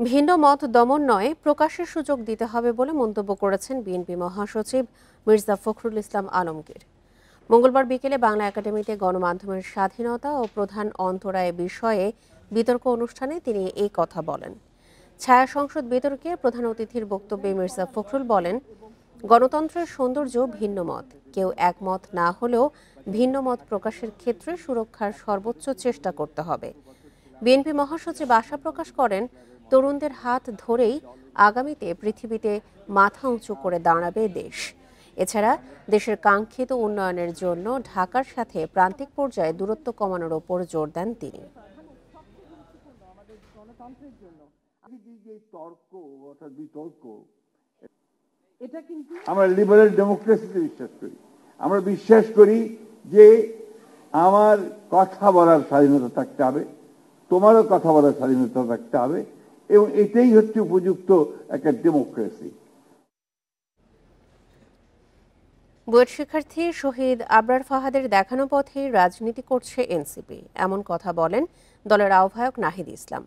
ভিন্ন মত দমন নয়, প্রকাশের সুযোগ দিতে হবে বলে মন্তব্য করেছেন বিএনপি মহাসচিব মির্জা ফখরুল ইসলাম আলমগীর। মঙ্গলবার বিকেলে বাংলা একাডেমিতে গণমাধ্যমের স্বাধীনতা ও প্রধান অন্তরায় বিষয়ে বিতর্ক অনুষ্ঠানে তিনি এই কথা বলেন। ছায়া সংসদ বিতর্কে প্রধান অতিথির বক্তব্যে মির্জা ফখরুল বলেন, গণতন্ত্রের সৌন্দর্য ভিন্ন মত, কেউ একমত না হলেও ভিন্ন মত প্রকাশের ক্ষেত্রে সুরক্ষার সর্বোচ্চ চেষ্টা করতে হবে। বিএনপি মহাসচিব আশা প্রকাশ করেন, তরুণদের হাত ধরেই আগামীতে পৃথিবীতে মাথা উঁচু করে দাঁড়াবে দেশ। এছাড়া দেশের কাঙ্ক্ষিত উন্নয়নের জন্য ঢাকার সাথে প্রান্তিক পর্যায়ে দূরত্ব কমানোর ওপর জোর দেন তিনি। আমরা লিবারেল ডেমোক্রেসিতে বিশ্বাস করি। আমরা বিশ্বাস করি যে আমার কথা বলার স্বাধীনতা থাকতে হবে, তোমারও কথা বলার স্বাধীনতা থাকতে হবে, এবং এটাই হচ্ছে উপযুক্ত একটা ডেমোক্রেসি। বুয়েট শিক্ষার্থী শহীদ আবরার ফাহাদের দেখানো পথে রাজনীতি করছে এনসিপি, এমন কথা বলেন দলের আহ্বায়ক নাহিদ ইসলাম।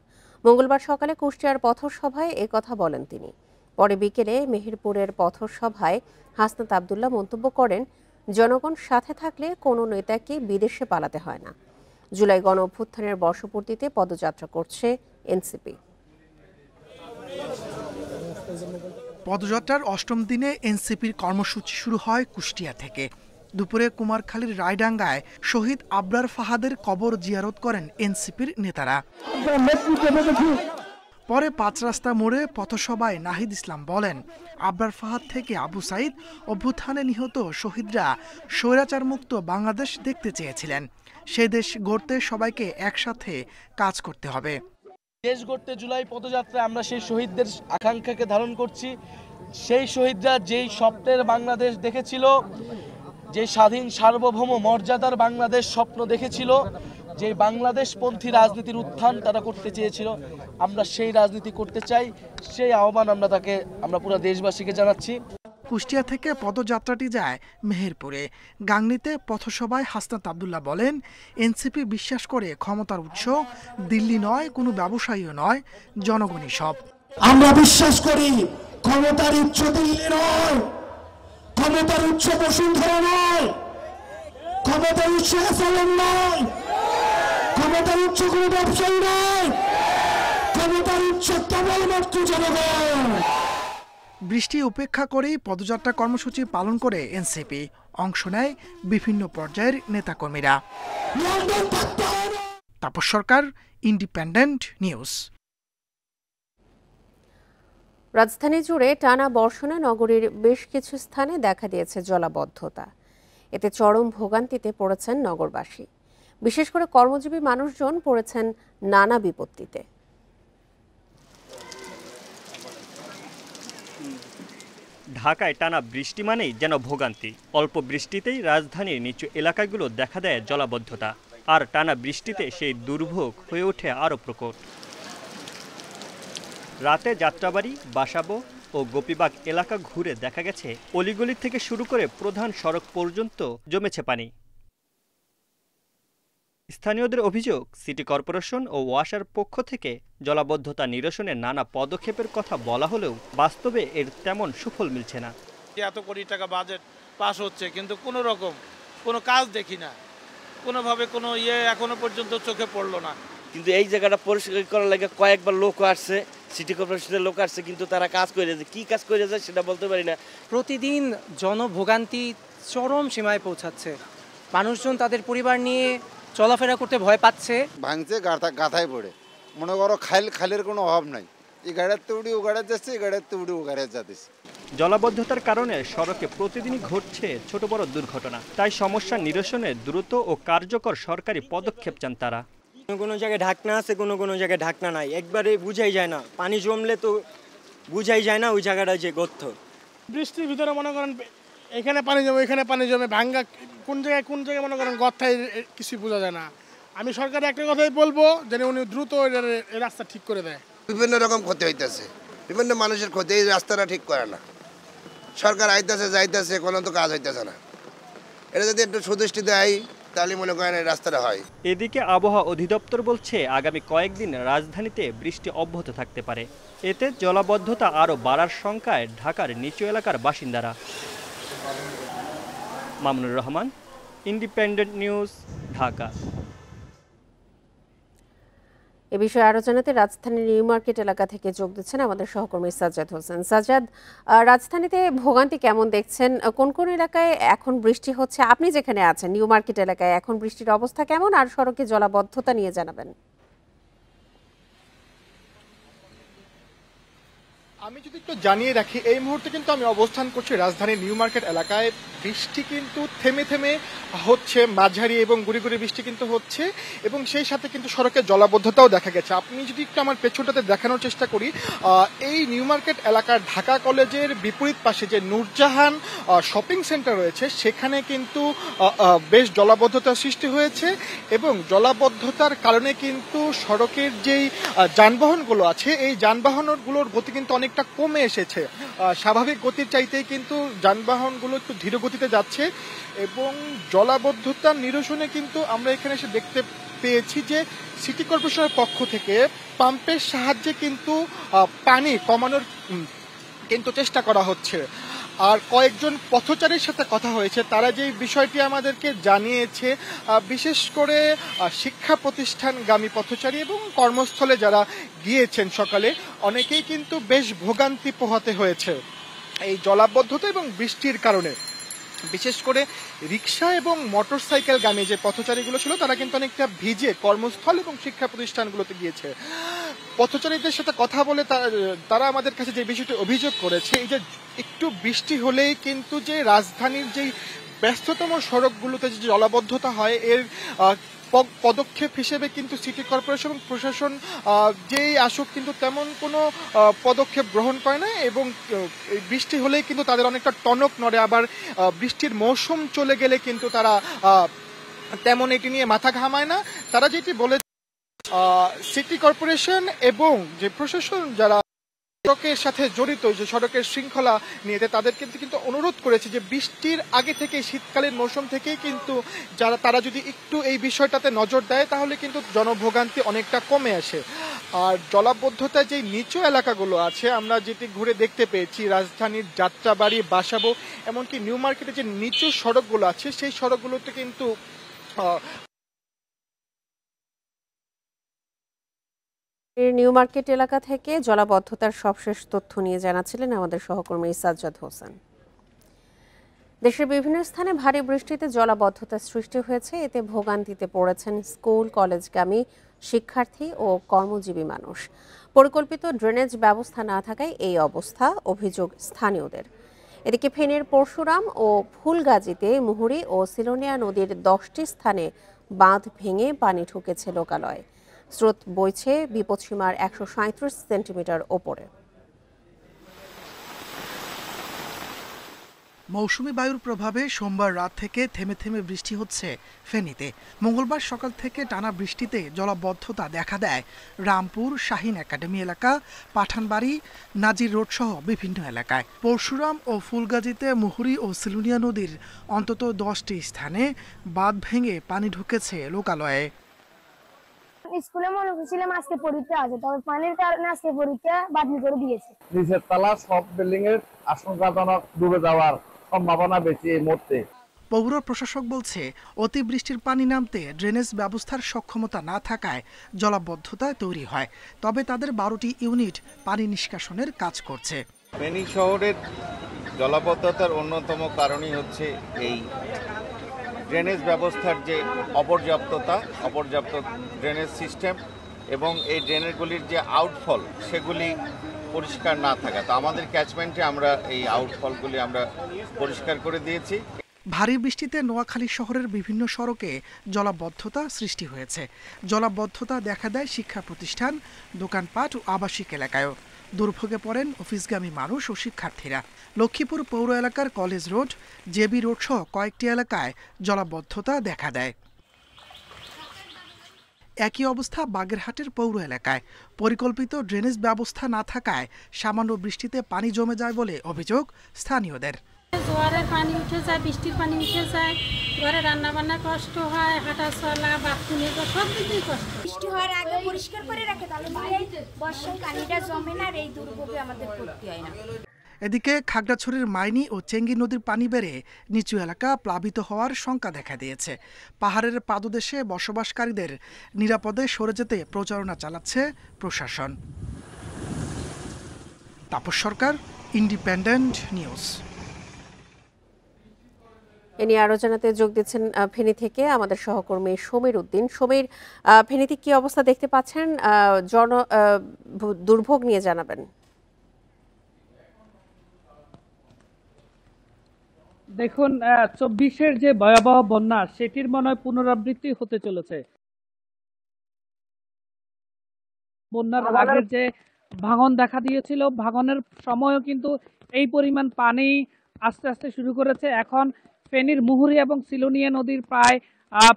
মঙ্গলবার সকালে কুষ্টিয়ার পথসভায় কথা বলেন তিনি। পরে বিকেলে মেহেরপুরের পথসভায় হাসনাত আবদুল্লাহ মন্তব্য করেন, জনগণ সাথে থাকলে কোনো নেতাকে বিদেশে পালাতে হয় না। জুলাই গণ অভ্যুত্থানের বর্ষপূর্তিতে পদযাত্রা করছে এনসিপি। পদযাত্রার অষ্টম দিনে এনসিপির কর্মসূচি শুরু হয় কুষ্টিয়া থেকে। দুপুরে কুমারখালীর রায়ডাঙ্গায় শহীদ আবরার ফাহাদের কবর জিয়ারত করেন এনসিপির নেতারা। পরে পাঁচ রাস্তা মোড়ে পথসভায় নাহিদ ইসলাম বলেন, আবরার ফাহাদ থেকে আবু সাইদ অভ্যুত্থানে নিহত শহীদরা স্বৈরাচার মুক্ত বাংলাদেশ দেখতে চেয়েছিলেন। সে দেশ গড়তে সবাইকে একসাথে কাজ করতে হবে। দেশ গড়তে জুলাই পদযাত্রায় আমরা সেই শহীদদের আকাঙ্ক্ষাকে ধারণ করছি। সেই শহীদরা যেই স্বপ্নের বাংলাদেশ দেখেছিল, যে স্বাধীন সার্বভৌম মর্যাদার বাংলাদেশ স্বপ্ন দেখেছিল, যে বাংলাদেশপন্থী রাজনীতির উত্থান তারা করতে চেয়েছিল, আমরা সেই রাজনীতি করতে চাই। সেই আহ্বান আমরা পুরো দেশবাসীকে জানাচ্ছি। কুষ্টিয়া থেকে পদযাত্রাটি যায় মেহেরপুরে। গাংনীতে পথসভায় হাসনাত আবদুল্লাহ বলেন, এনসিপি বিশ্বাস করে ক্ষমতার উৎস দিল্লি নয়, কোনো ব্যবসায়ীও নয়, জনগণই সব। আমরা বিশ্বাস করি ক্ষমতার উৎস দিল্লি নয়, ক্ষমতার উৎস বসুন্ধরা নয়, ক্ষমতার উৎস এসএলএম নয়, ক্ষমতার উৎস কোনো ব্যবসায়ী নয়, ক্ষমতার উৎস কেবলমাত্র জনগণ। বৃষ্টি উপেক্ষা করেই পদযাত্রা কর্মসূচি পালন করে এনসিপি। অংশ নেয় বিভিন্ন পর্যায়ের নেতাকর্মীরা। তাপস সরকার, ইন্ডিপেন্ডেন্ট নিউজ। রাজধানী জুড়ে টানা বর্ষণে নগরীর বেশ কিছু স্থানে দেখা দিয়েছে জলাবদ্ধতা। এতে চরম ভোগান্তিতে পড়েছেন নগরবাসী। বিশেষ করে কর্মজীবী মানুষজন পড়েছেন নানা বিপত্তিতে। ঢাকায় টানা বৃষ্টি মানেই যেন ভোগান্তি। অল্প বৃষ্টিতেই রাজধানীর নিচু এলাকাগুলো দেখা দেয় জলাবদ্ধতা, আর টানা বৃষ্টিতে সেই দুর্ভোগ হয়ে ওঠে আরও প্রকট। রাতে যাত্রাবাড়ি, বাসাবো ও গোপীবাগ এলাকা ঘুরে দেখা গেছে অলিগলি থেকে শুরু করে প্রধান সড়ক পর্যন্ত জমেছে পানি। স্থানীয়দের অভিযোগ, সিটি কর্পোরেশন ও ওয়াসার পক্ষ থেকে জলাবদ্ধতা নিরসনে নানা পদক্ষেপের কথা বলা হলেও বাস্তবে এর তেমন সুফল মিলছে না। এত কোটি টাকা বাজেট পাস হচ্ছে, কিন্তু কোনো রকম কোনো কাজ দেখি না, কোনোভাবে কোনো এখনো পর্যন্ত চোখে পড়লো না। কিন্তু এই জায়গাটা পরিষ্কার করার লাগে কয়েকবার লোক আসছে, সিটি কর্পোরেশনের লোক আসছে, কিন্তু তারা কাজ করে যায়, কি কাজ করে যায় সেটা বলতে পারি না। প্রতিদিন জনভোগান্তি চরম সীমায় পৌঁছাচ্ছে। মানুষজন তাদের পরিবার নিয়ে চলাফেরা করতে ভয় পাচ্ছে। ভাঙছে গাথায় পড়ে, মনে করো খালের কোনো অভাব নাই। এই গাড়িতে উড়ি ও গাড়ি যাচ্ছে, এই গাড়িতে উড়ি ও গাড়ি যাচ্ছে। জলাবদ্ধতার কারণে সড়কে প্রতিদিনই ঘটছে ছোট বড় দুর্ঘটনা। তাই সমস্যা নিরসনে দ্রুত ও কার্যকর সরকারি পদক্ষেপ চান তারা। কোনো জায়গায় ঢাকনা আছে, কোনো জায়গায় ঢাকনা নাই, একবারে বুঝাই যায় না। পানি জমলে তো বুঝাই যায় না ওই জায়গাটা যে গর্ত। বৃষ্টির ভিতরে মনে করেন এখানে পানি জমে, এখানে পানি জমে, ভাঙ্গা কোন জায়গায় মনে করেন গর্থায় কিছু বোঝা যায় না। আমি সরকারে একটা কথাই বলবো, যেন উনি দ্রুত এই রাস্তা ঠিক করে দেয়। বিভিন্ন রকম ক্ষতি হইতেছে, বিভিন্ন মানুষের ক্ষতি, এই রাস্তাটা ঠিক করে না। সরকার আইতেছে যাইতেছে, কোনো তো কাজ হইতেছে না। এটা যদি একটু সুদৃষ্টি দেয় তাহলে মনে করেন এই রাস্তাটা হয়। এদিকে আবহাওয়া অধিদপ্তর বলছে আগামী কয়েকদিন রাজধানীতে বৃষ্টি অব্যাহত থাকতে পারে। এতে জলাবদ্ধতা আরও বাড়ার শঙ্কায় ঢাকার নিচু এলাকার বাসিন্দারা। Mamunur Rahman, independent news, Dhaka. এ বিষয়ে আরো জানাতে রাজধানীর নিউ মার্কেট এলাকা থেকে যোগ দিচ্ছেন আমাদের সহকর্মী সাজ্জাদ হোসেন। সাজ্জাদ, রাজধানীতে ভোগান্তি কেমন দেখছেন? কোন কোন এলাকায় এখন বৃষ্টি হচ্ছে? আপনি যেখানে আছেন নিউ মার্কেট এলাকায় এখন বৃষ্টির অবস্থা কেমন, আর সড়কে জলাবদ্ধতা নিয়ে জানাবেন। আমি যদি একটু জানিয়ে রাখি, এই মুহূর্তে কিন্তু আমি অবস্থান করছি রাজধানীর নিউ মার্কেট এলাকায়। বৃষ্টি কিন্তু থেমে থেমে হচ্ছে, মাঝারি এবং গুড়ি গুড়ি বৃষ্টি কিন্তু হচ্ছে, এবং সেই সাথে কিন্তু সড়কের জলাবদ্ধতাও দেখা গেছে। আপনি যদি একটু আমার পেছনটাতে দেখানোর চেষ্টা করি, এই নিউ মার্কেট এলাকার ঢাকা কলেজের বিপরীত পাশে যে নূরজাহান শপিং সেন্টার রয়েছে, সেখানে কিন্তু বেশ জলাবদ্ধতার সৃষ্টি হয়েছে, এবং জলাবদ্ধতার কারণে কিন্তু সড়কের যেই যানবাহনগুলো আছে, এই যানবাহনগুলোর গতি কিন্তু অনেকটা কমে এসেছে। স্বাভাবিক গতির চাইতেই কিন্তু যানবাহনগুলো একটু ধীর গতিতে যাচ্ছে, এবং জলাবদ্ধতার নিরসনে কিন্তু আমরা এখানে এসে দেখতে পেয়েছি যে সিটি কর্পোরেশনের পক্ষ থেকে পাম্পের সাহায্যে কিন্তু পানি কমানোর কিন্তু চেষ্টা করা হচ্ছে। আর কয়েকজন পথচারীর সাথে কথা হয়েছে, তারা যে বিষয়টি আমাদেরকে জানিয়েছে, বিশেষ করে শিক্ষা প্রতিষ্ঠানগামী পথচারী এবং কর্মস্থলে যারা গিয়েছেন সকালে, অনেকেই কিন্তু বেশ ভোগান্তি পোহাতে হয়েছে এই জলাবদ্ধতা এবং বৃষ্টির কারণে। বিশেষ করে রিক্সা এবং মোটরসাইকেলগামী যে পথচারীগুলো ছিল, তারা কিন্তু অনেকটা ভিজে কর্মস্থল এবং শিক্ষা প্রতিষ্ঠানগুলোতে গিয়েছে। পথচারীদের সাথে কথা বলে তারা আমাদের কাছে যে বিষয়টি অভিযোগ করেছে, এই যে একটু বৃষ্টি হলেই কিন্তু যে রাজধানীর যেই ব্যস্ততম সড়কগুলোতে যে জলাবদ্ধতা হয়, এর পদক্ষেপ হিসেবে কিন্তু সিটি কর্পোরেশন এবং প্রশাসন যেই আসুক কিন্তু তেমন কোনো পদক্ষেপ গ্রহণ করে না, এবং বৃষ্টি হলেই কিন্তু তাদের অনেকটা টনক নড়ে। আবার বৃষ্টির মৌসুম চলে গেলে কিন্তু তারা তেমন এটি নিয়ে মাথা ঘামায় না। তারা যেটি বলে, সিটি কর্পোরেশন এবং যে প্রশাসন যারা সড়কের সাথে জড়িত, যে সড়কের শৃঙ্খলা নিয়ে, তাদের কিন্তু অনুরোধ করেছে যে বৃষ্টির আগে থেকে, শীতকালীন মৌসুম থেকেই কিন্তু তারা যদি একটু এই বিষয়টাতে নজর দেয়, তাহলে কিন্তু জনভোগান্তি অনেকটা কমে আসে। আর জলাবদ্ধতায় যে নিচু এলাকাগুলো আছে, আমরা যেটি ঘুরে দেখতে পেয়েছি, রাজধানীর যাত্রাবাড়ি, বাসাবো, এমনকি নিউ মার্কেটে যে নিচু সড়কগুলো আছে, সেই সড়কগুলোতে কিন্তু নিউ মার্কেট এলাকা থেকে জলাবদ্ধতার সবশেষ তথ্য নিয়ে জানাচ্ছিলেন আমাদের সহকর্মী সাজ্জাদ হোসেন। দেশের বিভিন্ন স্থানে ভারী বৃষ্টিতে জলাবদ্ধতার সৃষ্টি হয়েছে। এতে ভোগান্তিতে পড়েছেন স্কুল কলেজগামী শিক্ষার্থী ও কর্মজীবী মানুষ। পরিকল্পিত ড্রেনেজ ব্যবস্থা না থাকায় এই অবস্থা, অভিযোগ স্থানীয়দের। এদিকে ফেনীর পরশুরাম ও ফুলগাজীতে মুহুরী ও সিলোনিয়া নদীর 10টি স্থানে বাঁধ ভেঙে পানি ঢুকেছে লোকালয়ে। স্রোত বইছে বিপদসীমার 137 সেন্টিমিটার ওপরে। মৌসুমী বায়ুর প্রভাবে সোমবার রাত থেকে থেমে থেমে বৃষ্টি হচ্ছে ফেনীতে। মঙ্গলবার সকাল থেকে টানা বৃষ্টিতে জলাবদ্ধতা দেখা দেয় রামপুর, শাহিন একাডেমি এলাকা, পাঠানবাড়ি, নাজির রোড সহ বিভিন্ন এলাকায়। পরশুরাম ও ফুলগাজীতে মুহুরী ও সিলুনিয়া নদীর অন্তত 10টি স্থানে বাঁধ ভেঙে পানি ঢুকেছে লোকালয়ে। স্কুলে মনে করছিলাম আজকে পরীক্ষা আছে, তবে পানির কারণে আজকে পরীক্ষা বাতিল করে দিয়েছে। নিচের তলা সব বিল্ডিং এর আশঙ্কাজনক ডুবে যাওয়ার সম্ভাবনা বেশি এই মুহূর্তে। পৌর প্রশাসক বলছে, অতিবৃষ্টির পানি নামতে ড্রেনেজ ব্যবস্থার সক্ষমতা না থাকায় জলাবদ্ধতা তৈরি হয়। তবে তাদের 12টি ইউনিট পানি নিষ্কাশনের কাজ করছে। ফেনী শহরের জলাবদ্ধতার অন্যতম কারণই হচ্ছে এই ড্রেনেজ ব্যবস্থার যে অপর্যাপ্ত ড্রেনেজ সিস্টেম, এবং এই ড্রেনেজগুলির যে আউটফল, সেগুলি পরিষ্কার না থাকা। তো আমাদের ক্যাচমেন্টে আমরা এই আউটফলগুলি আমরা পরিষ্কার করে দিয়েছি। ভারী বৃষ্টিতে নোয়াখালী শহরের বিভিন্ন সড়কে জলাবদ্ধতা সৃষ্টি হয়েছে। জলাবদ্ধতা দেখা দেয় শিক্ষা প্রতিষ্ঠান, দোকানপাট ও আবাসিক এলাকায়ও। দুর্ভোগে পড়েন অফিসগামী মানুষ ও শিক্ষার্থীরা। লক্ষ্মীপুর পৌর এলাকার কলেজ রোড, জেবি রোড সহ কয়েকটি এলাকায় জলাবদ্ধতা দেখা দেয়। একই অবস্থা বাগেরহাটের পৌর এলাকায়। পরিকল্পিত ড্রেনেজ ব্যবস্থা না থাকায় সামান্য বৃষ্টিতে পানি জমে যায় বলে অভিযোগ স্থানীয়দের। জোয়ারের পানি উঠে যায়, বৃষ্টির পানি উঠে যায়, ঘরে রান্না বান্না কষ্ট হয়, হাঁটা চলা, বাথরুমে সব কিছুই কষ্ট। বৃষ্টি হওয়ার আগে পরিষ্কার করে রাখে, তাহলে বর্ষায় পানিটা জমে না আর এই দুর্ভোগে আমাদের পড়তে হয় না। এদিকে খাগড়াছড়ির মাইনী ও চেঙ্গি নদীর পানি বেড়ে নিচু এলাকা প্লাবিত হওয়ার শঙ্কা দেখা দিয়েছে। পাহাড়ের পাদদেশে বসবাসকারীদের নিরাপদে সরে যেতে প্রচারণা চালাচ্ছে প্রশাসন। তাপস সরকার, ইন্ডিপেন্ডেন্ট নিউজ। এ নিয়ে আরো জানাতে যোগ দিচ্ছেন ফেনী থেকে আমাদের সহকর্মী সমীর উদ্দিন। সমীর, ফেনীতে কি অবস্থা দেখতে পাচ্ছেন, দুর্ভোগ নিয়ে জানাবেন। দেখুন, 24-এর যে ভয়াবহ বন্যা সেটির মনে হয় পুনরাবৃত্তি হতে চলেছে। বন্যার আগের যে ভাঙন দেখা দিয়েছিল, ভাঙনের সময়ও কিন্তু এই পরিমাণ পানি আস্তে আস্তে শুরু করেছে। এখন ফেনীর মুহুরী এবং সিলোনিয়া নদীর প্রায়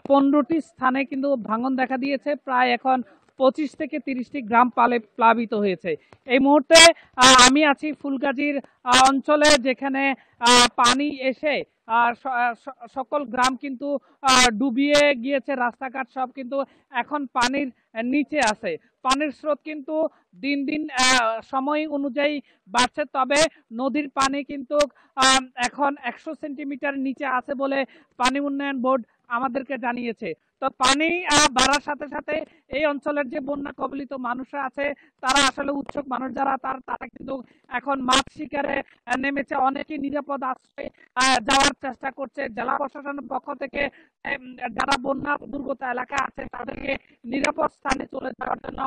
15টি স্থানে কিন্তু ভাঙন দেখা দিয়েছে। প্রায় এখন 25 থেকে 30টি গ্রাম প্লাবিত হয়েছে। এই মুহূর্তে আমি আছি ফুলগাজীর অঞ্চলে, যেখানে পানি এসে সকল গ্রাম কিন্তু ডুবিয়ে গিয়েছে, রাস্তাঘাট সব কিন্তু এখন পানির নিচে আছে। পানির স্রোত কিন্তু দিন দিন সময় অনুযায়ী বাড়ছে, তবে নদীর পানি কিন্তু এখন 100 সেন্টিমিটার নিচে আছে বলে পানি উন্নয়ন বোর্ড আমাদেরকে জানিয়েছে। তো পানি বাড়ার সাথে সাথে এই অঞ্চলের যে বন্যা কবলিত মানুষরা আছে তারা আসলে উৎসুক মানুষ যারা তারা কিন্তু এখন মাছ শিকারে নেমেছে। অনেকেই নিরাপদ আশ্রয়ে যাওয়ার চেষ্টা করছে। জেলা প্রশাসনের পক্ষ থেকে যারা বন্যা দুর্গত এলাকা আছে তাদেরকে নিরাপদ স্থানে চলে যাওয়ার জন্য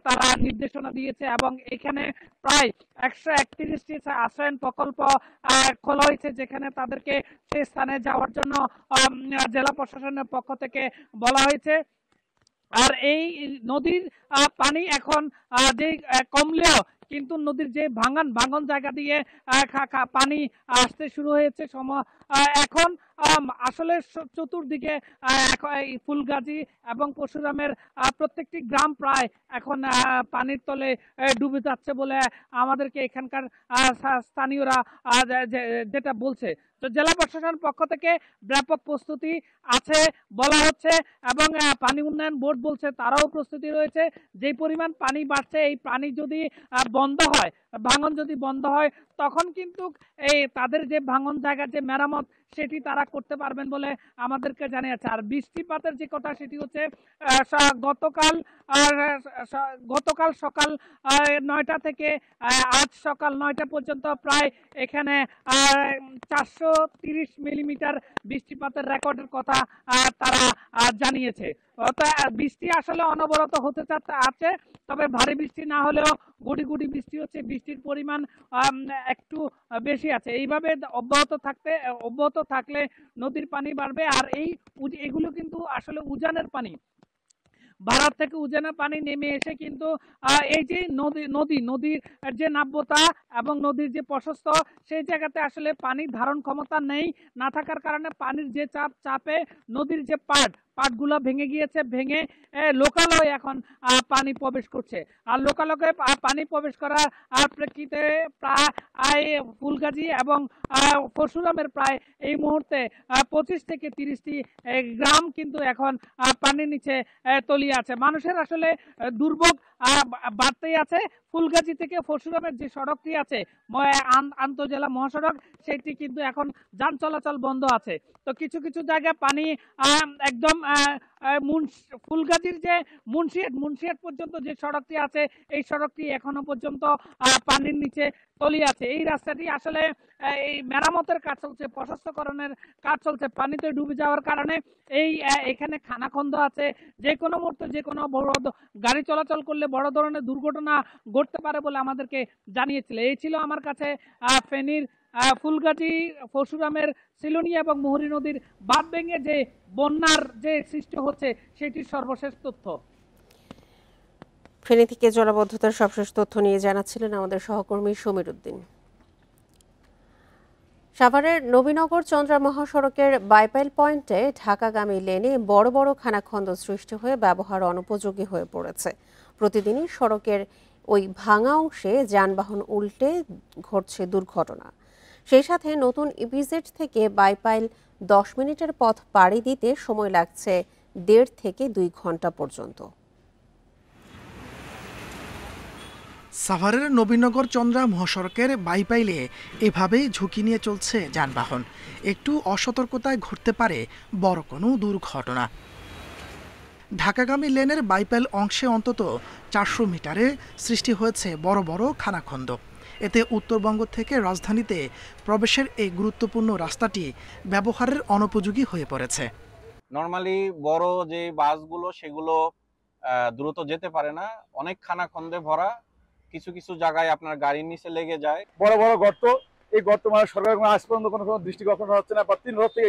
তারা নির্দেশনা দিয়েছে এবং এখানে প্রায় 131টি আশ্রয়ন প্রকল্প খোলা হয়েছে, যেখানে তাদেরকে সেই স্থানে যাওয়ার জন্য জেলা প্রশাসনের পক্ষ থেকে বলা হয়েছে। আর এই নদীর পানি এখন যে কমলেও কিন্তু নদীর যে ভাঙন জায়গা দিয়ে পানি আসতে শুরু হয়েছে। এখন আসলে চতুর্দিকে ফুলগাজী এবং পরশুরামের প্রত্যেকটি গ্রাম প্রায় এখন পানির তলে ডুবে যাচ্ছে বলে আমাদেরকে এখানকার স্থানীয়রা যেটা বলছে। তো জেলা প্রশাসনের পক্ষ থেকে ব্যাপক প্রস্তুতি আছে বলা হচ্ছে এবং পানি উন্নয়ন বোর্ড বলছে তারাও প্রস্তুতি রয়েছে। যে পরিমাণ পানি বাড়ছে, এই পানি যদি বন্ধ হয়, ভাঙন যদি বন্ধ হয়, তখন কিন্তু এই তাদের যে ভাঙন জায়গার যে মেরামত সেটি তারা করতে পারবেন বলে আমাদেরকে জানিয়েছে। আর বৃষ্টিপাতের যে কথা সেটি হচ্ছে গতকাল সকাল 9টা থেকে আজ সকাল 9টা পর্যন্ত প্রায় এখানে 430 মিলিমিটার বৃষ্টিপাতের রেকর্ডের কথা তারা জানিয়েছে। বৃষ্টি আসলে অনবরত হতে আছে, তবে ভারী বৃষ্টি না হলেও গুড়ি গুড়ি বৃষ্টি হচ্ছে। বৃষ্টির পরিমাণ একটু বেশি আছে। এইভাবে অব্যাহত থাকলে নদীর পানি বাড়বে। আর এগুলো কিন্তু আসলে উজানের পানি, ভারত থেকে উজানের পানি নেমে এসে কিন্তু এই যে নদীর যে নাব্যতা এবং নদীর যে প্রশস্ত, সেই জায়গাতে আসলে পানির ধারণ ক্ষমতা নেই। না থাকার কারণে পানির যে চাপে নদীর যে পাটগুলো ভেঙে গিয়েছে, ভেঙে লোকালয়ে এখন পানি প্রবেশ করছে। আর লোকালয়ে পানি প্রবেশ করার প্রেক্ষিতে প্রায় ফুলগাজী এবং পরশুরামের প্রায় এই মুহূর্তে 25 থেকে 30টি গ্রাম কিন্তু এখন পানির নিচে তলিয়ে আছে। মানুষের আসলে দুর্ভোগ বাড়তেই আছে। ফুলগাজী থেকে পরশুরামের যে সড়কটি আছে, আন্তঃজেলা মহাসড়ক, সেটি কিন্তু এখন যান চলাচল বন্ধ আছে। তো কিছু কিছু জায়গায় পানি একদম ফুলগাজীর যে মুন্সিয়াট পর্যন্ত যে সড়কটি আছে, এই সড়কটি এখনো পর্যন্ত পানির নিচে তলিয়ে আছে। এই রাস্তাটি আসলে এই মেরামতের কাজ চলছে, প্রশস্তকরণের কাজ চলছে। পানিতে ডুবে যাওয়ার কারণে এখানে খানাখন্দ আছে। যে কোনো মুহূর্তে যে কোনো বড় গাড়ি চলাচল করলে বড় ধরনের দুর্ঘটনা ঘটতে পারে বলে আমাদেরকে জানিয়েছিল। এই ছিল আমার কাছে ফেনীর ফুলগাজী, পরশুরামের সিলোনিয়া এবং মুহুরী নদীর বাঁধ ভেঙে যে বন্যার যে সৃষ্টি হচ্ছে সেটির সর্বশেষ তথ্য। ফেনী থেকে জলাবদ্ধতার সবশেষ তথ্য নিয়ে জানাচ্ছিলেন আমাদের সহকর্মী সমীর উদ্দিন। সাভারের নবীনগর চন্দ্রা মহাসড়কের বাইপাইল পয়েন্টে ঢাকাগামী লেনে বড় বড় খানাখন্দ সৃষ্টি হয়ে ব্যবহার অনুপযোগী হয়ে পড়েছে। প্রতিদিনই সড়কের ওই ভাঙা অংশে যানবাহন উল্টে ঘটছে দুর্ঘটনা। সেই সাথে নতুন ইপিজেড থেকে বাইপাইল 10 মিনিটের পথ পাড়ি দিতে সময় লাগছে 1.5 থেকে 2 ঘন্টা পর্যন্ত। সাভারের নবীনগর চন্দ্রা মহাসড়কের বাইপাইলে এভাবেই ঝুঁকি নিয়ে চলছে যানবাহন। একটু অসতর্কতায় ঘটতে পারে বড় কোনো দুর্ঘটনা। ঢাকাগামী লেনের বাইপাইল অংশে অন্তত 400 মিটারে সৃষ্টি হয়েছে বড় বড় খানাখন্দ। এতে উত্তরবঙ্গ থেকে রাজধানীতে প্রবেশের এই গুরুত্বপূর্ণ রাস্তাটি ব্যবহারের অনুপযোগী হয়ে পড়েছে। নরমালি বড় যে বাসগুলো সেগুলো দ্রুত যেতে পারে না, অনেক খানাখন্দে ভরা। কিছু কিছু জায়গায় আপনার গাড়ির নিচে লেগে যায়। বড় বড় গর্ত, এই গর্ত মানে সরকার আজ পর্যন্ত কোনো দৃষ্টি কখনো হচ্ছে না, বা 3 বছর থেকে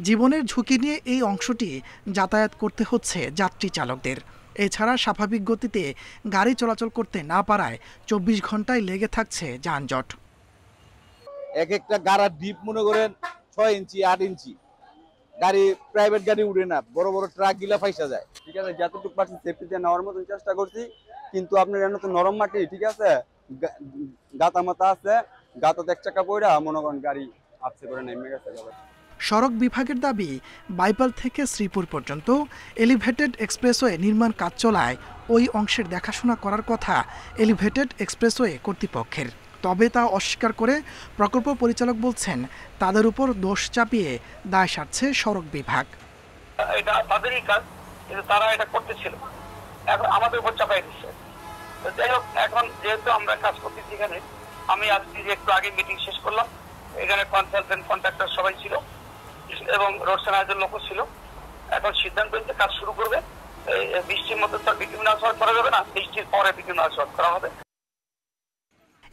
জীবনের ঝুঁকি নিয়ে এই অংশটি যাতায়াত করতে হচ্ছে যাত্রী চালকদের। এছাড়া স্বাভাবিক গতিতে গাড়ি চলাচল করতে না পারায় 24 ঘন্টায় লেগে থাকছে যানজট। এক একটা গাড়ার ডিপ মনে করেন 6 ইঞ্চি 8 ইঞ্চি, গাড়ি প্রাইভেট গাড়ি উঠে না, বড় বড় ট্রাক গিলা ফাইসা যায়। ঠিক আছে, যতটুকু পারছি সেফটিতে নেওয়ার মতন চেষ্টা করছি, কিন্তু আপনার এমন তো নরম মাটি, ঠিক আছে, গাতা মাথা আছে, গাতাতে 1 চাকা পড়া মনে করেন গাড়ি আপসে করে নেমে গেছে। সড়ক বিভাগের দাবি, বাইপাল থেকে শ্রীপুর পর্যন্ত এলিভেটেড এক্সপ্রেসওয়ে নির্মাণ কাজ চলায় ওই অংশের দেখাশোনা করার কথা এলিভেটেড এক্সপ্রেসওয়ে কর্তৃপক্ষের। তবে তা অস্বীকার করে প্রকল্প পরিচালক বলছেন, তাদের উপর দোষ চাপিয়ে দায় সারছে সড়ক বিভাগ। এটা তাদেরই কাজ, কিন্তু তারা এটা করতেছিল, এখন আমাদের উপর চাপাই দিচ্ছে। যাই হোক, এখন যেহেতু আমরা কাজ করতেছি এখানে, আমি আজকে একটু আগে মিটিং শেষ করলাম, এখানে কনসালটেন্ট কন্ট্রাক্টর সবাই ছিল এবং রোড সাইনাইজের লোকও ছিল। এখন সিদ্ধান্ত হচ্ছে কাজ শুরু করবে। বৃষ্টির মধ্যে তো বিঘ্ন আসওয়াত করা যাবে না, বৃষ্টির পরে বিঘ্ন আসওয়াত করা হবে।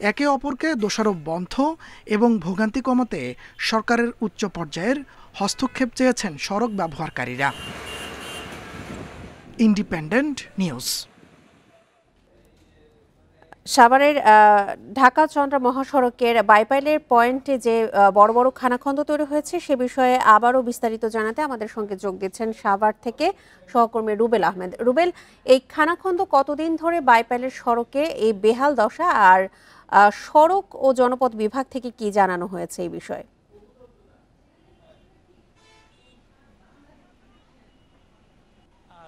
একে অপরকে দোষারোপ বন্ধ এবং ভোগান্তি কমাতে সরকারের উচ্চ পর্যায়ের হস্তক্ষেপ চেয়েছেন সড়ক ব্যবহারকারীরা। Independent news. সাভারের ঢাকা চন্দ্রা মহাসড়কের বাইপাইলের পয়েন্টে যে বড় বড় খানাখন্দ তৈরি হয়েছে সে বিষয়ে আবারও বিস্তারিত জানাতে আমাদের সঙ্গে যোগ দিচ্ছেন সাভার থেকে সহকর্মী রুবেল আহমেদ। রুবেল, এই খানাখন্দ কতদিন ধরে বাইপাইলের সড়কে এই বেহাল দশা, আর সড়ক ও জনপথ বিভাগ থেকে কি জানানো হয়েছে এই বিষয়ে?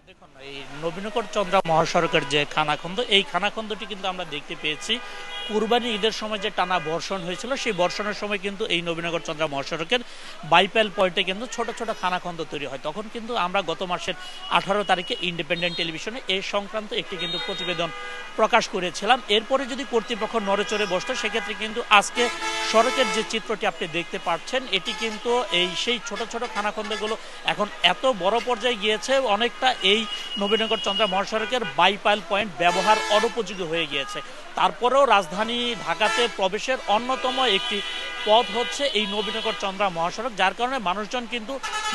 দেখুন, এই নবীনগর চন্দ্রা মহাসড়কের যে খানাখন্দ, এই খানাখন্দটি কিন্তু আমরা দেখতে পেয়েছি কুরবানি ঈদের সময় যে টানা বর্ষণ হয়েছিল, সেই বর্ষণের সময় কিন্তু এই নবীনগর চন্দ্রা মহাসড়কের বাইপাইল পয়েন্টে কিন্তু ছোট ছোট খানাখন্দ তৈরি হয়। তখন কিন্তু আমরা গত মাসের 18 তারিখে ইন্ডিপেন্ডেন্ট টেলিভিশনে এই সংক্রান্ত একটি কিন্তু প্রতিবেদন প্রকাশ করেছিলাম। এরপরে যদি কর্তৃপক্ষ নড়েচড়ে বসতো, সেক্ষেত্রে কিন্তু আজকে সড়কের যে চিত্রটি আপনি দেখতে পাচ্ছেন, এটি কিন্তু সেই ছোট ছোট খানাখন্দগুলো এখন এত বড় পর্যায়ে গিয়েছে, অনেকটা এই নবীনগর চন্দ্রা মহাসড়কের বাইপাইল পয়েন্ট ব্যবহার অনুপযোগী হয়ে গিয়েছে। তারপরেও রাজধানী ঢাকাতে প্রবেশের অন্যতম একটি পথ হচ্ছে এই নবীনগর চন্দ্রা মহাসড়ক, যার কারণে মানুষজন কিন্তু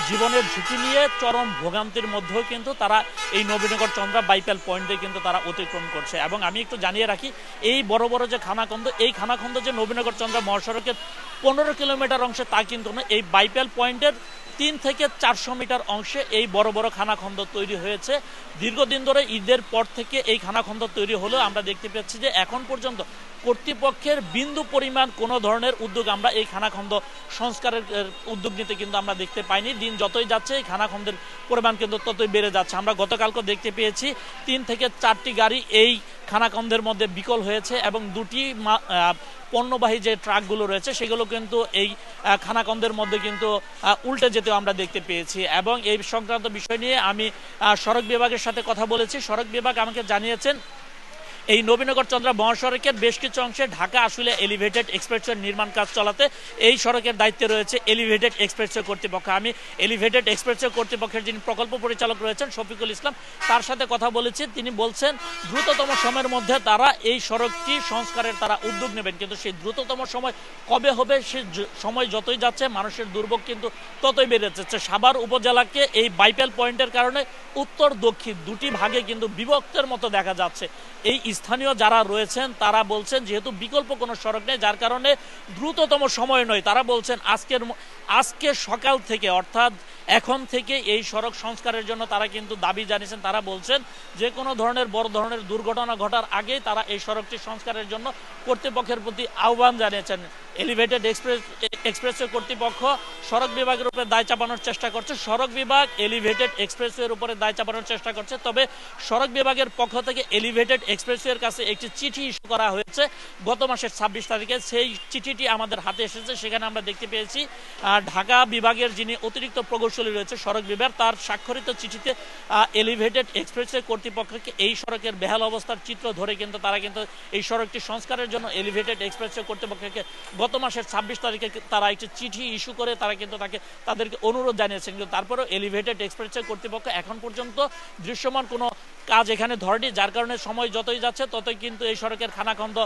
জীবনের ঝুঁকি নিয়ে চরম ভোগান্তির মধ্যেও কিন্তু তারা এই নবীনগর চন্দ্রা বাইপাইল পয়েন্ট দিয়ে কিন্তু তারা অতিক্রম করছে। এবং আমি একটু জানিয়ে রাখি, এই বড় বড় যে খানাখন্দ, এই খানাখন্দ যে নবীনগর চন্দ্রা মহাসড়কের 15 কিলোমিটার অংশে তা কিন্তু না, এই বাইপাইল পয়েন্টের 3 থেকে 400 মিটার অংশে এই বড় বড় খানাখন্দ তৈরি হয়েছে। দীর্ঘদিন ধরে ঈদের পর থেকে এই খানাখন্দ তৈরি হলেও আমরা দেখতে পাচ্ছি যে এখন পর্যন্ত কর্তৃপক্ষের বিন্দু পরিমাণ কোনো ধরনের উদ্যোগ আমরা এই খানাখন্দ সংস্কারের উদ্যোগ নিতে কিন্তু আমরা দেখতে পাইনি। দিন যতই যাচ্ছে এই খানাখন্দের পরিমাণ কিন্তু ততই বেড়ে যাচ্ছে। আমরা গতকালকে দেখতে পেয়েছি 3 থেকে 4টি গাড়ি এই খানাখন্দের মধ্যে বিকল হয়েছে এবং 2টি পণ্যবাহী যে ট্রাকগুলো রয়েছে সেগুলো কিন্তু এই খানাখন্দের মধ্যে কিন্তু উল্টে যেতেও আমরা দেখতে পেয়েছি। এবং এই সংক্রান্ত বিষয় নিয়ে আমি সড়ক বিভাগের সাথে কথা বলেছি। সড়ক বিভাগ আমাকে জানিয়েছেন, এই নবীনগর চন্দ্রা মহাসড়কের বেশ কিছু অংশে ঢাকা আসলে এলিভেটেড এক্সপ্রেসওয়ের নির্মাণ কাজ চলাতে এই সড়কের দায়িত্বে রয়েছে এলিভেটেড এক্সপ্রেসওয়ে কর্তৃপক্ষ। আমি এলিভেটেড এক্সপ্রেসওয়ে কর্তৃপক্ষের যিনি প্রকল্প পরিচালক রয়েছেন শফিকুল ইসলাম, তার সাথে কথা বলেছি। তিনি বলছেন দ্রুততম সময়ের মধ্যে তারা এই সড়কটি সংস্কারের তারা উদ্যোগ নেবেন, কিন্তু সেই দ্রুততম সময় কবে হবে সে সময় যতই যাচ্ছে মানুষের দুর্ভোগ কিন্তু ততই বেড়ে যাচ্ছে। সাভার উপজেলাকে এই বাইপাইল পয়েন্টের কারণে উত্তর দক্ষিণ দুটি ভাগে কিন্তু বিভক্তের মতো দেখা যাচ্ছে। এই স্থানীয় যারা রয়েছেন তারা বলছেন যেহেতু বিকল্প কোনো সড়ক নেই, যার কারণে দ্রুততম সময় নয়, তারা বলছেন আজকে সকাল থেকে অর্থাৎ এখন থেকে এই সড়ক সংস্কারের জন্য তারা কিন্তু দাবি জানিয়েছেন। তারা বলছেন যে কোনো ধরনের বড় ধরনের দুর্ঘটনা ঘটার আগেই তারা এই সড়কটি সংস্কারের জন্য কর্তৃপক্ষের প্রতি আহ্বান জানিয়েছেন। এলিভেটেড এক্সপ্রেসওয়ে কর্তৃপক্ষ সড়ক বিভাগের উপরে দায় চাপানোর চেষ্টা করছে। সড়ক বিভাগ এলিভেটেড এক্সপ্রেসওয়ের উপরে দায় চাপানোর চেষ্টা করছে। তবে সড়ক বিভাগের পক্ষ থেকে এলিভেটেড এক্সপ্রেসওয়ের কাছে একটি চিঠি ইস্যু করা হয়েছে গত মাসের 26 তারিখে। সেই চিঠিটি আমাদের হাতে এসেছে। সেখানে আমরা দেখতে পেয়েছি ঢাকা বিভাগের যিনি অতিরিক্ত প্রকৌশলী রয়েছে সড়ক বিভাগ, তার স্বাক্ষরিত চিঠিতে এলিভেটেড এক্সপ্রেসওয়ে কর্তৃপক্ষকে এই সড়কের বেহাল অবস্থার চিত্র ধরে কিন্তু তারা কিন্তু এই সড়কটি সংস্কারের জন্য এলিভেটেড এক্সপ্রেসওয়ে কর্তৃপক্ষকে গত মাসের 26 তারিখে তারা একটি চিঠি ইস্যু করে তারা কিন্তু তাদেরকে অনুরোধ জানিয়েছেন। কিন্তু তারপরেও এলিভেটেড এক্সপ্রেসওয়ে কর্তৃপক্ষ এখন পর্যন্ত দৃশ্যমান কোনো কাজ এখানে ধরেনি, যার কারণে সময় যতই যাচ্ছে ততই কিন্তু এই সড়কের খানাখন্দ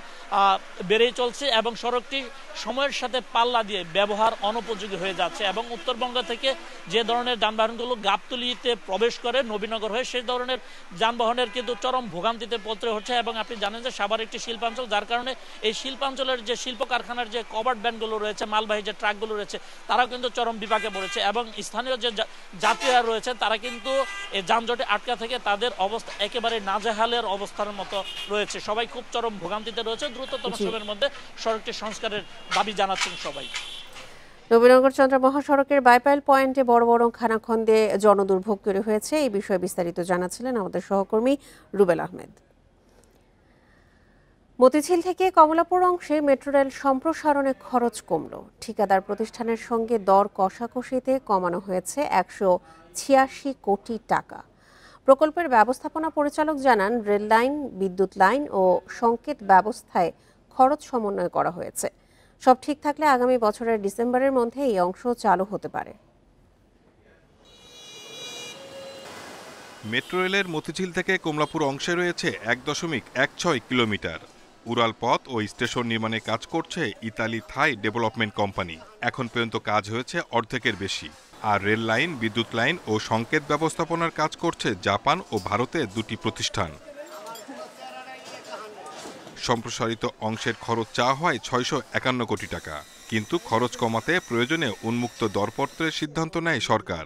বেড়েই চলছে এবং সড়কটি সময়ের সাথে পাল্লা দিয়ে ব্যবহার অনুপযোগী হয়ে যাচ্ছে। এবং উত্তরবঙ্গ থেকে যে ধরনের যানবাহনগুলো গাবতলীতে প্রবেশ করে নবীনগর হয়ে সেই ধরনের যানবাহনের কিন্তু চরম ভোগান্তিতে পড়তে হচ্ছে। এবং আপনি জানেন যে সাভার একটি শিল্পাঞ্চল, যার কারণে এই শিল্পাঞ্চলের যে শিল্প কারখানার যে কভার্ড ভ্যানগুলো রয়েছে, মালবাহী যে ট্রাকগুলো রয়েছে, তারাও কিন্তু চরম বিপাকে পড়েছে। এবং স্থানীয় যে যাত্রীরা রয়েছে তারা কিন্তু এই যানজটে আটকা থেকে তাদের অবস্থা একেবারে নাজেহালের অবস্থার মতো রয়েছে। সবাই খুব চরম ভোগান্তিতে রয়েছে। দ্রুততম সময়ের মধ্যে সড়কটি সংস্কারের দাবি জানাচ্ছেন সবাই। নবীনগর চন্দ্রা মহাসড়কের বাইপাইল পয়েন্টে বড় বড় খানাখন্দে জনদুর্ভোগ তৈরি হয়েছে। এই বিষয়ে বিস্তারিত জানাচ্ছিলেন আমাদের সহকর্মী রুবেল আহমেদ। মতিঝিল থেকে কমলাপুর অংশে মেট্রো রেল সম্প্রসারণে খরচ কমল। ঠিকাদার প্রতিষ্ঠানের সঙ্গে দর কষাকষিতে কমানো হয়েছে 186 কোটি টাকা। প্রকল্পের ব্যবস্থাপনা পরিচালক জানান, রেল লাইন, বিদ্যুৎ লাইন ও সংকেত ব্যবস্থায় খরচ সমন্বয় করা হয়েছে। সব ঠিক থাকলে আগামী বছরের ডিসেম্বরের মধ্যে এই অংশ চালু হতে পারে। মেট্রো রেলের মতিঝিল থেকে কমলাপুর অংশে রয়েছে 1.16 কিলোমিটার। উড়াল পথ ও স্টেশন নির্মাণে কাজ করছে ইতালি থাই ডেভেলপমেন্ট কোম্পানি। এখন পর্যন্ত কাজ হয়েছে অর্ধেকের বেশি। আর রেল লাইন, বিদ্যুৎ লাইন ও সংকেত ব্যবস্থাপনার কাজ করছে জাপান ও ভারতের দুটি প্রতিষ্ঠান। সম্প্রসারিত অংশের খরচ চাওয়া হয় 651 কোটি টাকা, কিন্তু খরচ কমাতে প্রয়োজনে উন্মুক্ত দরপত্রের সিদ্ধান্ত নেয় সরকার।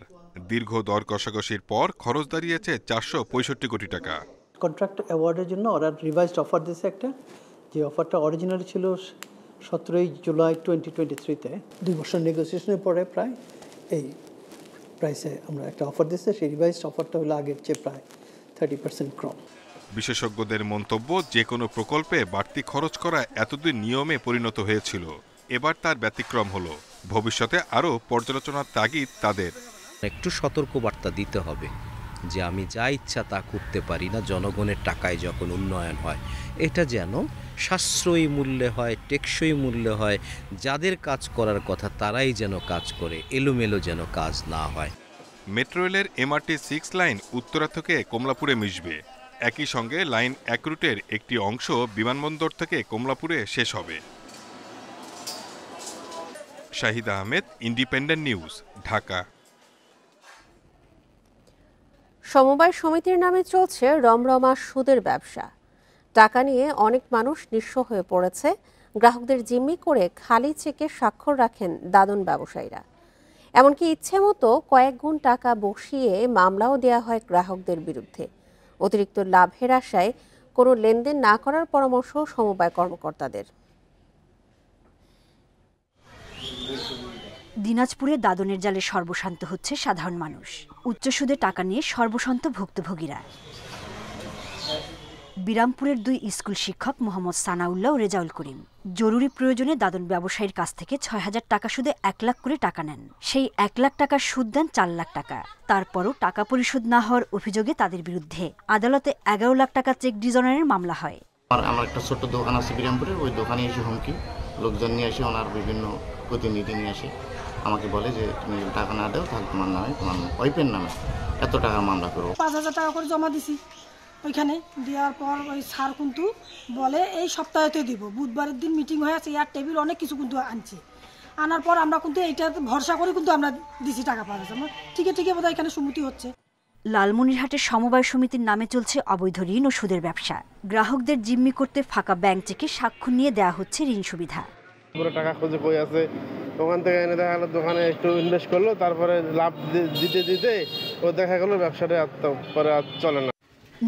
দীর্ঘ দর কষাকষির পর খরচ দাঁড়িয়েছে 465 কোটি টাকা। কন্ট্রাক্ট অ্যাওয়ার্ডের জন্য ওরা রিভাইজড অফার দিয়েছে একটা, যে অফারটা অরিজিনালি ছিল 17 জুলাই 2023-তে। 2 বছর নেগোসিয়েশনের পরে প্রায় এই প্রাইসে আমরা একটা অফার দিয়েছে। সেই রিভাইজড অফারটা হলো আগের চেয়ে প্রায় 30% কম। বিশেষজ্ঞদের মন্তব্য, যে কোনো প্রকল্পে বাড়তি খরচ করা এতদিন নিয়মে পরিণত হয়েছিল, এবার তার ব্যতিক্রম হলো। ভবিষ্যতে আরও পর্যালোচনার তাগিদ তাদের। একটু সতর্কবার্তা দিতে হবে যে আমি যা ইচ্ছা তা করতে পারি না। জনগণের টাকায় যখন উন্নয়ন হয়, এটা যেন সাশ্রয়ী মূল্যে হয়, টেকসই মূল্যে হয়। যাদের কাজ করার কথা তারাই যেন কাজ করে, এলোমেলো যেন কাজ না হয়। মেট্রো রেলের MRT 6 লাইন উত্তরা থেকে কমলাপুরে মিশবে। একই সঙ্গে লাইন 1 রুটের একটি অংশ বিমানবন্দর থেকে কমলাপুরে শেষ হবে। Shahid Ahmed, independent news, Dhaka. সমবায় সমিতির নামে চলছে রমরমা সুদের ব্যবসা। টাকা নিয়ে অনেক মানুষ নিঃস্ব হয়ে পড়েছে। গ্রাহকদের জিম্মি করে খালি চেকে স্বাক্ষর রাখেন দাদন ব্যবসায়ীরা। এমনকি ইচ্ছে মতো কয়েক গুণ টাকা বসিয়ে মামলাও দেওয়া হয় গ্রাহকদের বিরুদ্ধে। অতিরিক্ত লাভের আশায় কোনো লেনদেন না করার পরামর্শ সমবায় কর্মকর্তাদের। দিনাজপুরে দাদনের জালে সর্বশান্ত হচ্ছে সাধারণ মানুষ। উচ্চ সুদে টাকা নিয়ে সর্বশান্ত ভুক্তভোগীরা। বিরামপুরের 2 স্কুল শিক্ষক মোহাম্মদ সানাউল্লাহ ও রেজাউল করিম জরুরি প্রয়োজনে দাদন ব্যবসায়ীর কাছ থেকে 6000 টাকা সুদে 1 লাখ করে টাকা নেন। সেই 1 লাখ টাকার সুদ দেন 4 লাখ টাকা। তারপরও টাকা পরিশোধ না হওয়ার অভিযোগে তাদের বিরুদ্ধে আদালতে 11 লাখ টাকা চেক ডিজনারের মামলা হয়। আমার একটা ছোট্ট দোকান আছে বিরামপুরে, ওই দোকানে এসে হুমকি, লোকজন নিয়ে এসে ওনার বিভিন্ন প্রতিনিধি নিয়ে আসে, আমাকে বলে যে তুমি টাকা না দাও তাহলে তোমার নামে, তোমার ওয়াইফের নামে এত টাকার মামলা করবো। 5000 টাকা করে জমা দিছি। ওইখানে দেওয়ার পর ওই স্যার কিন্তু বলে এই সপ্তাহেতে দিব। বুধবারের দিন মিটিং হয়ে আছে, এয়ার টেবিল অনেক কিছু কিন্তু আনছে। আনার পর আমরা কিন্তু এইটাতে ভরসা করে কিন্তু আমরা দিছি টাকা পাওয়া যাচ্ছে। ঠিকই বোধহয় এখানে সম্মতি হচ্ছে। লালমনিরহাটের সমবায় সমিতির নামে চলছে অবৈধ ঋণ ও সুদের ব্যবসা। গ্রাহকদের জিম্মি করতে ফাঁকা ব্যাংক চেকে স্বাক্ষর নিয়ে দেওয়া হচ্ছে ঋণ সুবিধা। পুরো টাকা খুঁজে কই আছে, ওখান থেকে এনে দেখা গেলো দোকানে একটু ইনভেস্ট করলো, তারপরে লাভ দিতে দিতে ও দেখা গেলো ব্যবসাটা পরে আর চলে না।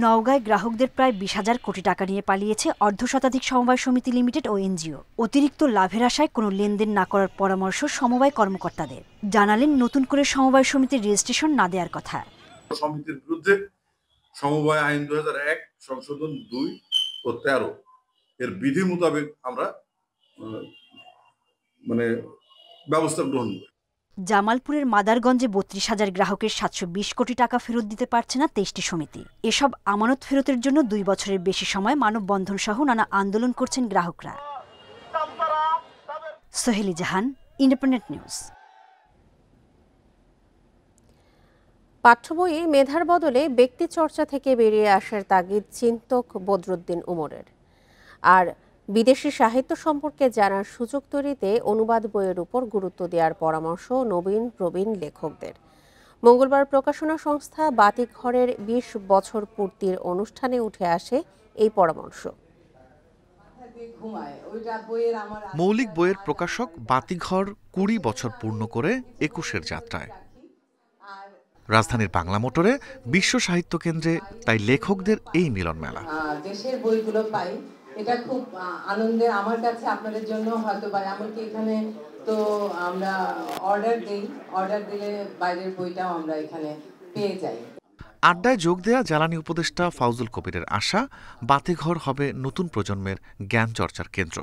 নওগাঁয় গ্রাহকদের প্রায় 20,000 কোটি টাকা নিয়ে পালিয়েছে অর্ধশতাধিক সমবায় সমিতি লিমিটেড ও এনজিও। অতিরিক্ত লাভের আশায় কোনো লেনদেন না করার পরামর্শ সমবায় কর্মকর্তাদের। জানালেন নতুন করে সমবায় সমিতির রেজিস্ট্রেশন না দেওয়ার কথা। সমিতির বিরুদ্ধে সমবায় আইন 2001 সংশোধন 2 ও 13 এর বিধি মোতাবেক আমরা ব্যবস্থা গ্রহণ করি। জামালপুরের মাদারগঞ্জে 32,000 গ্রাহকের 720 কোটি টাকা ফেরত দিতে পারছে না 23টি সমিতি। এসব আমানত ফেরতের জন্য 2 বছরের বেশি সময় মানববন্ধন সহ নানা আন্দোলন করছেন গ্রাহকরা। সোহেলি জাহান, ইন্ডিপেন্ডেন্ট নিউজ। পাঠ্য বইয়ে মেধার বদলে ব্যক্তি চর্চা থেকে বেরিয়ে আসার তাগিদ চিন্তক বদরুদ্দিন উমরের। আর বিদেশি সাহিত্য সম্পর্কে জানার সুযোগ তৈরিতে অনুবাদ বইয়ের উপর গুরুত্ব দেওয়ার পরামর্শ নবীন প্রবীণ লেখকদের। মঙ্গলবার প্রকাশনা সংস্থা বাতিঘরের 20 বছর পূর্তির অনুষ্ঠানে উঠে আসে এই পরামর্শ। মৌলিক বইয়ের প্রকাশক বাতিঘর 20 বছর পূর্ণ করে 21-এর যাত্রায়। রাজধানীর বাংলা মোটরে বিশ্ব সাহিত্য কেন্দ্রে তাই লেখকদের এই মিলন মেলা। দেশের বইগুলো পাই, এটা খুব আনন্দের আমার কাছে, আপনাদের জন্য হয়তো বা এমনকি এখানে তো আমরা অর্ডার দিলে বাইরের বইটাও আমরা এখানে পেয়ে যাই। আড্ডায় যোগ দেয়া জ্বালানি উপদেষ্টা ফাউজুল কবিরের আশা, বাতিঘর হবে নতুন প্রজন্মের জ্ঞান চর্চার কেন্দ্র।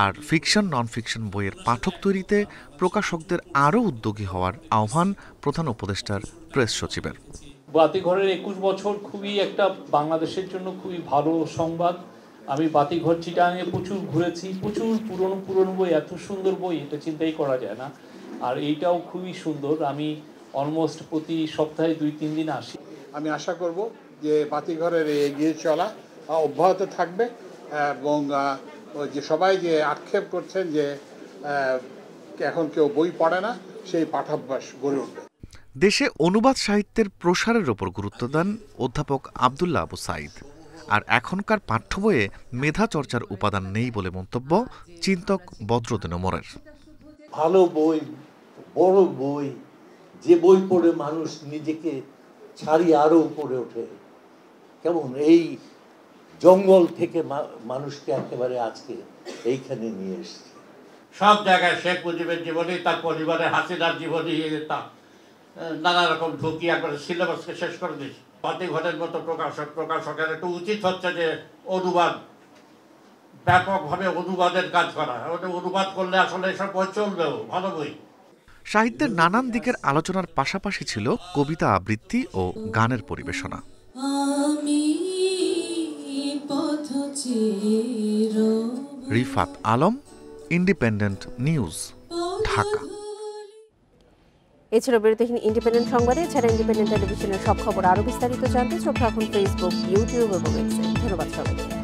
আর ফিকশন নন ফিকশন বইয়ের পাঠক তৈরিতে প্রকাশকদের আরও উদ্যোগী হওয়ার আহ্বান প্রধান উপদেষ্টার প্রেস সচিবের। বাতিঘরের 21 বছর খুবই একটা বাংলাদেশের জন্য খুবই ভালো সংবাদ। আমি বাতিঘর চিটাঙে প্রচুর ঘুরেছি, প্রচুর পুরনো বই, এত সুন্দর বই এটা চিন্তাই করা যায় না। আর এইটাও খুবই সুন্দর। আমি অলমোস্ট প্রতি সপ্তাহে 2-3 দিন আসি। আমি আশা করব যে বাতিঘরের এগিয়ে চলা অব্যাহত থাকবে এবং যে সবাই যে আক্ষেপ করছেন যে এখন কেউ বই পড়ে না, সেই পাঠাভ্যাস গড়ে উঠবে। দেশে অনুবাদ সাহিত্যের প্রসারের ওপর গুরুত্ব দেন অধ্যাপক আব্দুল্লাহ আবু সাঈদ। আর এখনকার পাঠ্য বইয়ে মেধা চর্চার উপাদান নেই বলে মন্তব্য চিন্তক বদরুদ্দিন উমরের। ভালো বই, বড় বই, যে বই পড়ে মানুষ নিজেকে ছাড়িয়ে আরো উপরে ওঠে, কেমন এই জঙ্গল থেকে মানুষকে একেবারে আজকে এইখানে নিয়ে এসেছে। সব জায়গায় শেখ মুজিবের জীবনী, তার পরিবারের হাসিনার জীবনী, নানা রকম ঢুকি একবারে সিলেবাসকে শেষ করে দিয়েছে। বাতিঘরের মতো প্রকাশকের একটু উচিত হচ্ছে যে অনুবাদ, ব্যাপকভাবে অনুবাদের কাজ করা। অনুবাদ করলে আসলে এসব বই চলবেও, ভালো বই। সাহিত্যের নানান দিকের আলোচনার পাশাপাশি ছিল কবিতা আবৃত্তি ও গানের পরিবেশনা। Rifat Alam, independent news, Dhaka. এছাড়া বিরতিহীন ইন্ডিপেন্ডেন্ট সংবাদে এছাড়া ইন্ডিপেন্ডেন্ট টেলিভিশনের সব খবর আরও বিস্তারিত জানতে চোখ রাখুন ফেসবুক, ইউটিউব এবং এক্সে। ধন্যবাদ সবাইকে।